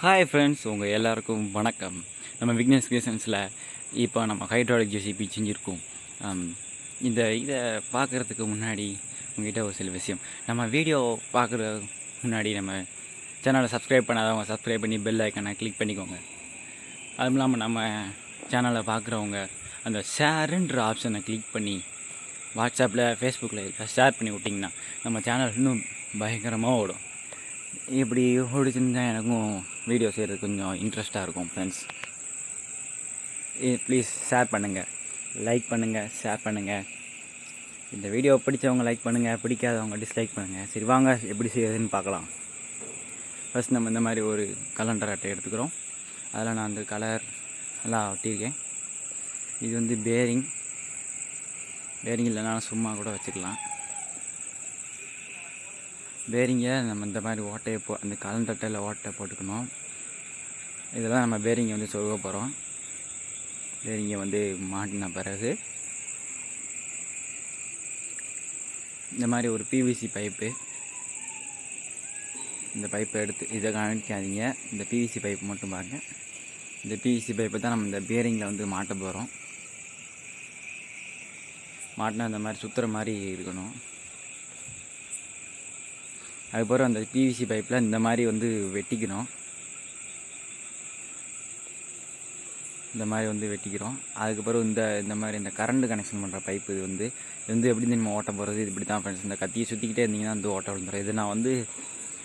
Hi friends, உங்கள் எல்லாருக்கும் வணக்கம். நம்ம விக்னேஷ் கிரியேஷன்ஸில் இப்போ நம்ம ஹைட்ராலிக் ஜேசிபி செஞ்சுருக்கோம். இதை பார்க்குறதுக்கு முன்னாடி உங்கள்கிட்ட ஒரு சில விஷயம். நம்ம வீடியோ பார்க்குற முன்னாடி நம்ம சேனலை சப்ஸ்கிரைப் பண்ணாதவங்க சப்ஸ்கிரைப் பண்ணி பெல் ஐக்கனை கிளிக் பண்ணிக்கோங்க. அதுவும் இல்லாமல் நம்ம சேனலை பார்க்குறவங்க அந்த ஷேருன்ற ஆப்ஷனை கிளிக் பண்ணி வாட்ஸ்அப்பில் ஃபேஸ்புக்கில் ஷேர் பண்ணி விட்டிங்கன்னா நம்ம சேனல் இன்னும் பயங்கரமாக ஓடும். இப்படி ஓடிச்சுன்னு தான் எனக்கும் வீடியோ செய்கிறது கொஞ்சம் இன்ட்ரெஸ்ட்டாக இருக்கும். ஃப்ரெண்ட்ஸ், ப்ளீஸ் ஷேர் பண்ணுங்கள், லைக் பண்ணுங்கள், ஷேர் பண்ணுங்கள். இந்த வீடியோ பிடிச்சவங்க லைக் பண்ணுங்கள், பிடிக்காதவங்க டிஸ்லைக் பண்ணுங்கள். சரி, வாங்க எப்படி செய்யறதுன்னு பார்க்கலாம். ஃபஸ்ட் நம்ம இந்த மாதிரி ஒரு கலண்டர் அட்டை எடுத்துக்கிறோம். அதில் நான் அந்த கலர் எல்லாம் ஒட்டியிருக்கேன். இது வந்து பேரிங் இல்லைனாலும் சும்மா கூட வச்சுக்கலாம். பேரிங்கை நம்ம இந்த மாதிரி ஓட்டையை அந்த கலண்டர் அட்டையில் ஓட்டை போட்டுக்கணும். இதெல்லாம் நம்ம பேரிங்கை வந்து சொருக போகிறோம். பேரிங்கை வந்து மாட்டின பிறகு இந்த மாதிரி ஒரு பிவிசி பைப்பு, இந்த பைப்பை எடுத்து இதை கவனிக்காதீங்க, இந்த பிவிசி பைப்பு மட்டும் பாருங்கள். இந்த பிவிசி பைப்பை தான் நம்ம இந்த பேரிங்கில் வந்து மாட்ட போகிறோம். மாட்டினா இந்த மாதிரி சுற்றுற மாதிரி இருக்கணும். அதுக்கப்புறம் அந்த பிவிசி பைப்பில் இந்த மாதிரி வந்து வெட்டிக்கிறோம். அதுக்கப்புறம் இந்த மாதிரி இந்த கரண்ட் கனெக்ஷன் பண்ணுற பைப்பு இது வந்து எப்படி நம்ம ஓட்ட போகிறது, இது இப்படி தான் ஃப்ரெண்ட்ஸ். இந்த கத்தியை சுற்றிக்கிட்டே இருந்தீங்கன்னா வந்து ஓட்ட விழுந்துடும். இது நான் வந்து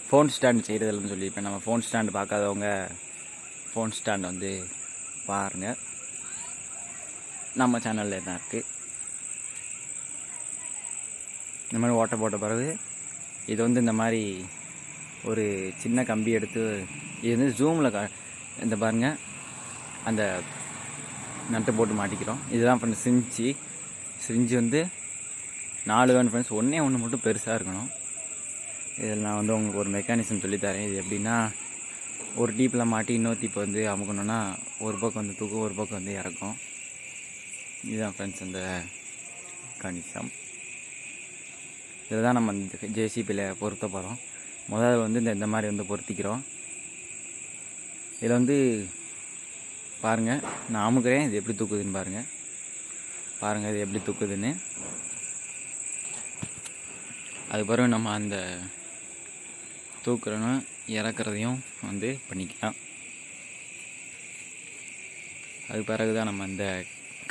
ஃபோன் ஸ்டாண்ட் செய்கிறதில்லன்னு சொல்லியிருப்பேன். நம்ம ஃபோன் ஸ்டாண்டு பார்க்காதவங்க ஃபோன் ஸ்டாண்ட் வந்து பாருங்கள், நம்ம சேனலில் தான் இருக்குது. இந்த மாதிரி ஓட்ட போட்ட பிறகு இது வந்து இந்த மாதிரி ஒரு சின்ன கம்பி எடுத்து இது வந்து ஜூமில் இந்த பாருங்கள் அந்த நட்டு போட்டு மாட்டிக்கிறோம். இதுதான் ஃப்ரெண்ட்ஸ் சிரிஞ்சு வந்து 4 வேணும் ஃப்ரெண்ட்ஸ். ஒன்று மட்டும் பெருசாக இருக்கணும். இதில் நான் வந்து உங்களுக்கு ஒரு மெக்கானிசம் சொல்லித்தரேன். இது எப்படின்னா, ஒரு டீப்பில் மாட்டி இன்னொரு டீப்பை வந்து அமுக்கணுன்னா ஒரு பக்கம் வந்து தூக்கும், ஒரு பக்கம் வந்து இறக்கும். இதுதான் ஃப்ரெண்ட்ஸ் அந்த மெக்கானிசம். இதில் தான் நம்ம இந்த ஜேசிபியில் பொருத்த போகிறோம். முதல்ல வந்து இந்த மாதிரி வந்து பொருத்திக்கிறோம். இதில் வந்து பாருங்கள், நான் அமுக்கிறேன், இது எப்படி தூக்குதுன்னு பாருங்கள் இது எப்படி தூக்குதுன்னு. அதுக்கப்புறம் நம்ம அந்த தூக்குறனும் இறக்குறதையும் வந்து பண்ணிக்கலாம். அது பிறகு தான் நம்ம அந்த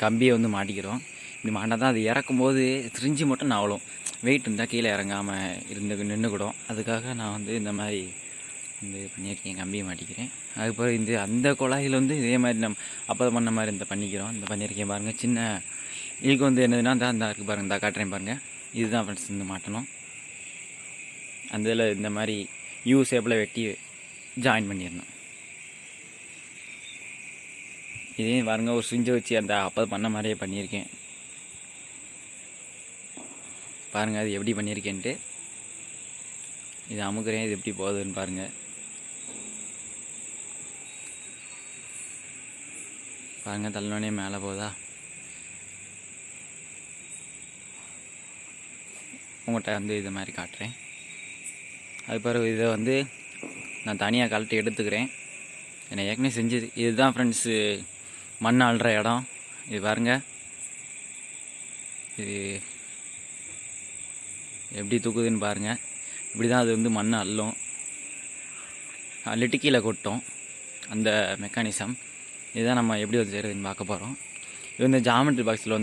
கம்பியை வந்து மாட்டிக்கிறோம். இப்படி மாட்டால் தான் அது இறக்கும்போது சிரிஞ்சு மட்டும் நவலும். வெயிட் இருந்தால் கீழே இறங்காமல் நின்றுக்கூடும். அதுக்காக நான் வந்து இந்த மாதிரி வந்து பண்ணியிருக்கேன், கம்பியை மாட்டிக்கிறேன். அதுக்கப்புறம் அந்த குழாயில் வந்து இதே மாதிரி நம்ம அப்போ பண்ண மாதிரி பண்ணியிருக்கேன் பாருங்கள். சின்ன இதுக்கு வந்து என்னதுன்னா அந்த இருக்குது பாருங்கள், இந்த காட்டுறேன் பாருங்கள். இதுதான் ஃப்ரெண்ட்ஸ் இந்த மாட்டணும். அந்த இதில் இந்த மாதிரி யூ ஷேப்பில் வெட்டி ஜாயின் பண்ணிடணும். இதையும் பாருங்கள், ஒரு சிரிஞ்சை வச்சு அந்த அப்போ பண்ண மாதிரியே பண்ணியிருக்கேன். பாருங்கள் அது எப்படி பண்ணியிருக்கேன்ட்டு. இது அமுக்கிறேன், இது எப்படி போகுதுன்னு பாருங்கள். தள்ளனோடனே மேலே போகுதா. உங்கள்கிட்ட வந்து இது மாதிரி காட்டுறேன். அது பிறகு இதை வந்து நான் தனியாக கழட்டி எடுத்துக்கிறேன். என்னை ஏற்கனவே செஞ்சது இதுதான் ஃப்ரெண்ட்ஸு, மண் அள்ளுற இடம். இது பாருங்கள், இது எப்படி தூக்குதுன்னு பாருங்கள். இப்படி தான் அது வந்து மண் அள்ளும், அள்ளிட்டு கீழே கொட்டும். அந்த மெக்கானிசம் இதுதான் நம்ம எப்படி வந்து செய்கிறதுன்னு பார்க்க போகிறோம். இது வந்து ஜாமெட்ரி பாக்ஸில்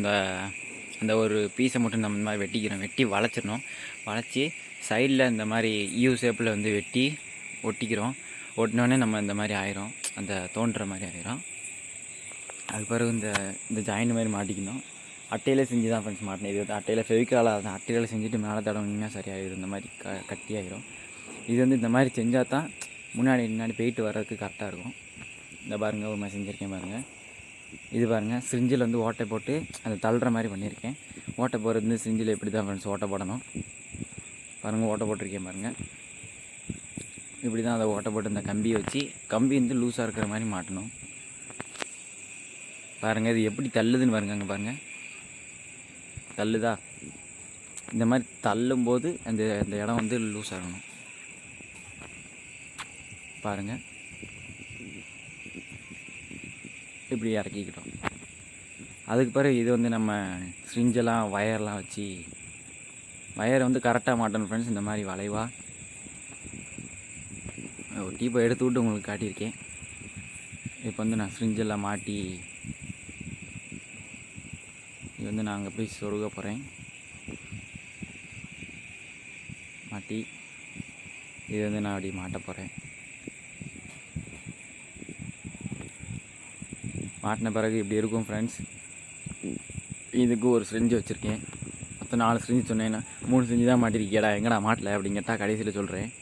அந்த ஒரு பீஸை மட்டும் நம்ம இந்த மாதிரி வெட்டி வளைச்சிடணும். வளைச்சி சைடில் இந்த மாதிரி யூ ஷேப்பில் வந்து வெட்டி ஒட்டிக்கிறோம். ஒட்டினோடனே நம்ம இந்த மாதிரி ஆயிரும், அந்த தோன்ற மாதிரி ஆயிரும். அதுக்கு பிறகு இந்த ஜாயிண்ட் மாதிரி மாட்டிக்கணும். அட்டையில் செஞ்சு தான் ஃப்ரெண்ட்ஸ் மாட்டினேன். இது வந்து அட்டையில் ஃபெவிக்காலாக தான் அட்டையில் செஞ்சுட்டு மேலே தடவினீங்கன்னா சரியாயிடும். இந்த மாதிரி கட்டியாயிரும். இது வந்து இந்த மாதிரி செஞ்சால் தான் முன்னாடி போயிட்டு வர்றதுக்கு கரெக்டாக இருக்கும். இந்த பாருங்கள், ஒரு மாதிரி செஞ்சுருக்கேன் பாருங்கள். இது பாருங்கள், சிரிஞ்சில் வந்து ஓட்டை போட்டு அந்த தள்ளுற மாதிரி பண்ணியிருக்கேன். ஓட்டை போடுறது சிரிஞ்சில் எப்படி தான் ஃப்ரெண்ட்ஸ் ஓட்டை போடணும். பாருங்கள், ஓட்டை போட்டிருக்கேன் பாருங்கள். இப்படி தான் அதை ஓட்டை போட்டு இந்த கம்பியை வச்சு கம்பி வந்து லூஸாக இருக்கிற மாதிரி மாட்டணும். பாருங்கள் இது எப்படி தள்ளுதுன்னு பாருங்கள். அங்கே பாருங்கள், தள்ளுதா. இந்த மாதிரி தள்ளும்போது அந்த இடம் வந்து லூஸ் ஆகணும். பாருங்கள், இப்படி இறக்கிக்கிட்டோம். அதுக்கு பிறகு இது வந்து நம்ம ஸ்ரிஞ்செல்லாம் வயர்லாம் வச்சு வயரை வந்து கரெக்டாக மாட்டணும் ஃப்ரெண்ட்ஸ். இந்த மாதிரி வளைவாக ஒரு டீப்பை எடுத்து விட்டு உங்களுக்கு காட்டியிருக்கேன். இப்போ வந்து நான் ஸ்ரிஞ்செல்லாம் மாட்டி இது வந்து நான் அங்கே போய் சொருக போகிறேன். மாட்டி இது வந்து நான் அப்படி மாட்ட போகிறேன். மாட்டின பிறகு இப்படி இருக்கும் ஃப்ரெண்ட்ஸ். இதுக்கு ஒரு ஸ்ரிஞ்சு வச்சுருக்கேன். மொத்தம் 4 ஸ்ரிஞ்சு சொன்னேன்னா 3 ஸ்ரிஞ்சு தான் மாட்டிருக்கியடா, எங்கடா மாட்டலை அப்படின்னு கேட்டால் கடைசியில் சொல்கிறேன்.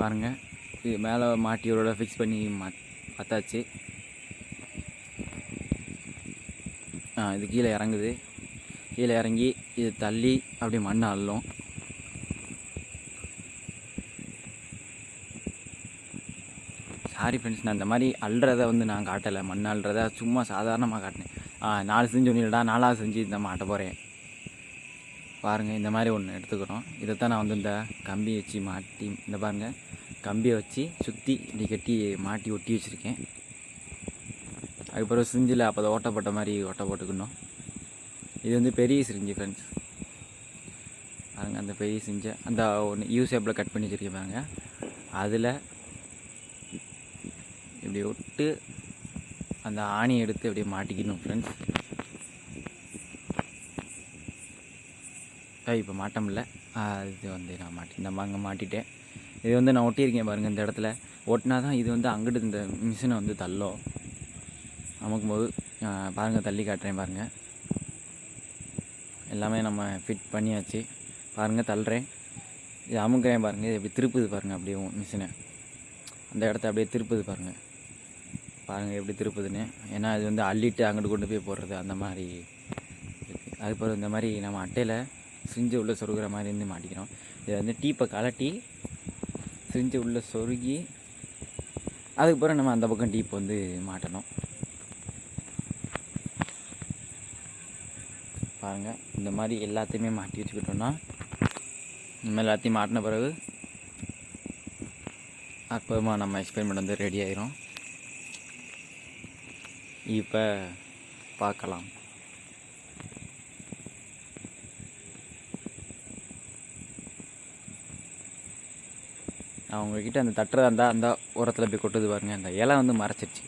பாருங்கள், இது மேலே மாட்டியோட ஃபிக்ஸ் பண்ணி பார்த்தாச்சு. இது கீழே இறங்குது. கீழே இறங்கி இது தள்ளி அப்படி மண்ணை அள்ளும். சாரி ஃப்ரெண்ட்ஸ், நான் இந்த மாதிரி அள்ளுறதை வந்து நான் காட்டலை. மண் அள்ளுறதை சும்மா சாதாரணமாக காட்டினேன். 4 செஞ்சு ஒன்றுடா, 4ஆவது செஞ்சு இந்த மாட்ட போகிறேன். பாருங்கள், இந்த மாதிரி ஒன்று எடுத்துக்கிறோம். இதைத்தான் நான் வந்து இந்த கம்பி வச்சு மாட்டி, இந்த பாருங்கள் கம்பியை வச்சு சுற்றி இப்படி கட்டி மாட்டி ஒட்டி வச்சுருக்கேன். அதுக்கப்புறம் சிரிஞ்சில் அப்போ ஓட்டப்பட்ட மாதிரி ஓட்ட போட்டுக்கணும். இது வந்து பெரிய சிரிஞ்சு ஃப்ரெண்ட்ஸ். பாருங்கள், அந்த பெரிய சிரிஞ்சை அந்த ஒன்று யூ ஷேப்பில் கட் பண்ணி வச்சுருக்கேன் பாருங்கள். அதில் இப்படி விட்டு அந்த ஆணி எடுத்து அப்படியே மாட்டிக்கணும் ஃப்ரெண்ட்ஸ். இப்போ மாட்ட முடியல. இது வந்து நான் இந்த அங்கே மாட்டிட்டேன். இது வந்து நான் ஒட்டியிருக்கேன் பாருங்கள். இந்த இடத்துல ஒட்டினா தான் இது வந்து அங்கிட்டு இந்த மிஷினை வந்து தள்ளும் அமுக்கும் போது. பாருங்கள், தள்ளி காட்டுறேன் பாருங்கள். எல்லாமே நம்ம ஃபிட் பண்ணியாச்சு. பாருங்கள், தள்ளுறேன். இது அமுக்கிறேன் பாருங்கள். இது எப்படி திருப்புது பாருங்கள். அப்படியே மிஷினை அந்த இடத்த அப்படியே திருப்புது பாருங்கள். பாருங்கள் எப்படி திருப்புதுன்னு. ஏன்னா இது வந்து அள்ளிட்டு அங்கிட்டு கொண்டு போய் போடுறது அந்த மாதிரி இருக்குது. அதுக்கப்புறம் இந்த மாதிரி நம்ம அட்டையில் சிரிஞ்சு உள்ளே சொருகிற மாதிரி இருந்து மாட்டிக்கிறோம். இதை வந்து டீப்பை கலட்டி சிரிஞ்சு உள்ளே சொருகி அதுக்கப்புறம் நம்ம அந்த பக்கம் டீப் வந்து மாட்டணும். பாருங்கள், இந்த மாதிரி எல்லாத்தையுமே மாட்டி வச்சுக்கிட்டோன்னா நம்ம எல்லாத்தையும் மாட்டின பிறகு அற்புதமாக நம்ம எக்ஸ்பெரிமெண்ட் வந்து ரெடி ஆயிரும். இப்போ பார்க்கலாம். நான் உங்கள்கிட்ட அந்த தட்டுறதா இருந்தால் அந்த உரத்தில் போய் கொட்டுது பாருங்கள். அந்த இலை வந்து மறைச்சிருச்சு.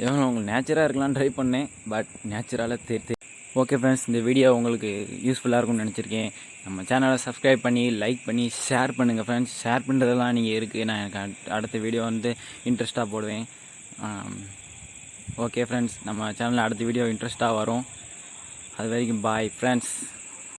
எவ்வளோ உங்களுக்கு நேச்சுராக இருக்கலாம்னு ட்ரை பண்ணேன். பட் நேச்சுரலாக தெரியுது. ஓகே ஃப்ரெண்ட்ஸ், இந்த வீடியோ உங்களுக்கு யூஸ்ஃபுல்லாக இருக்கும்னு நினச்சிருக்கேன். நம்ம சேனலை சப்ஸ்கிரைப் பண்ணி லைக் பண்ணி ஷேர் பண்ணுங்கள் ஃப்ரெண்ட்ஸ். ஷேர் பண்ணுறதெல்லாம் நீங்கள் இருக்குது. நான் எனக்கு அடுத்த வீடியோ வந்து இன்ட்ரெஸ்ட்டாக போடுவேன். ஓகே ஃப்ரெண்ட்ஸ், நம்ம சேனலில் அடுத்த வீடியோ இன்ட்ரெஸ்ட்டாக வரும். அது வரைக்கும் பாய் ஃப்ரெண்ட்ஸ்.